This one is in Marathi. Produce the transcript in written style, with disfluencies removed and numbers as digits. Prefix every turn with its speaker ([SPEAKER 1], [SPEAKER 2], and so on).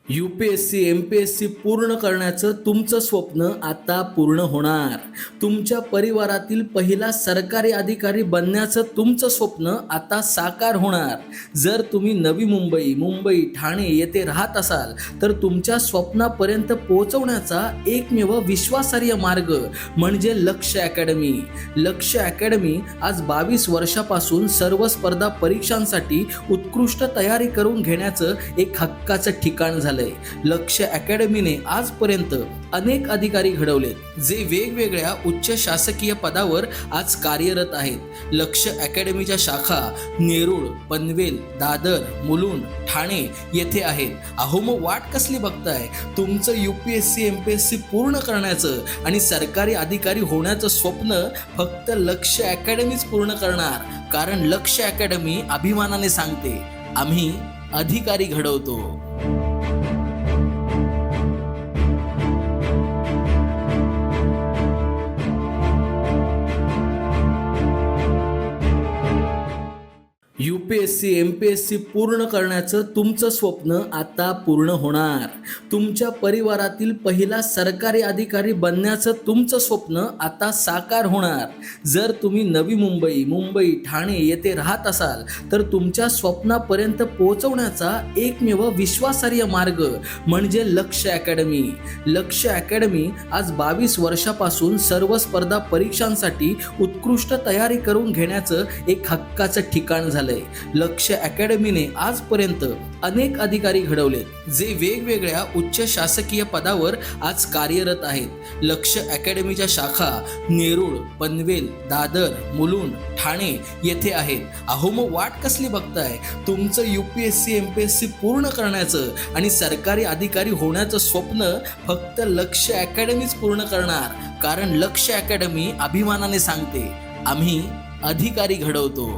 [SPEAKER 1] UPSC MPSC पूर्ण करण्याचं तुमचं स्वप्न आता पूर्ण होणार. तुमच्या परिवारातील पहिला सरकारी अधिकारी बनण्याचं तुमचं स्वप्न आता साकार होणार. जर तुम्ही नवी मुंबई, ठाणे येथे राहत असाल तर तुमच्या स्वप्नापर्यंत पोहोचवण्याचा एकमेव विश्वासार्ह मार्ग म्हणजे लक्ष्य अकॅडमी. लक्ष्य अकॅडमी आज 22 वर्षापासून सर्व स्पर्धा परीक्षांसाठी उत्कृष्ट तयारी करून घेण्याचं एक हक्काचं ठिकाण झालं. लक्ष्य अकॅडमीने आजपर्यंत अनेक अधिकारी घडवलेत जे वेगवेगळ्या उच्च शासकीय पदावर आज कार्यरत आहेत. लक्ष्य अकॅडमीच्या शाखा नेरूळ, पनवेल, दादर, मुलुंड, ठाणे येथे आहेत. अहो मग वाट कसली बघताय? तुमचं UPSC MPSC पूर्ण करण्याचं आणि सरकारी अधिकारी होण्याचं स्वप्न फक्त लक्ष्य अकॅडमीच पूर्ण करणार. कारण लक्ष्य अकॅडमी अभिमानाने सांगते, आम्ही अधिकारी घडवतो. UPSC MPSC पूर्ण करण्याचं तुमचं स्वप्न आता पूर्ण होणार. तुमच्या परिवारातील पहिला सरकारी अधिकारी बनण्याचं तुमचं स्वप्न आता साकार होणार. जर तुम्ही नवी मुंबई, ठाणे येथे राहत असाल तर तुमच्या स्वप्नापर्यंत पोहोचवण्याचा एकमेव विश्वासार्ह मार्ग म्हणजे लक्ष्य अकॅडमी. लक्ष्य अकॅडमी आज 22 वर्षापासून सर्व स्पर्धा परीक्षांसाठी उत्कृष्ट तयारी करून घेण्याचं एक हक्काचं ठिकाण झालं. लक्ष्य अकॅडमीने आजपर्यंत अनेक अधिकारी घडवलेत जे वेगवेगळ्या उच्च शासकीय पदावर आज कार्यरत आहेत. लक्ष्य अकॅडमीच्या शाखा नेरूळ, पनवेल, दादर, मुलुंड, ठाणे येथे आहेत. अहो मग वाट कसली बघताय? तुमचं UPSC MPSC पूर्ण करण्याचं आणि सरकारी अधिकारी होण्याचं स्वप्न फक्त लक्ष्य अकॅडमीच पूर्ण करणार. कारण लक्ष्य अकॅडमी अभिमानाने सांगते, आम्ही अधिकारी घडवतो.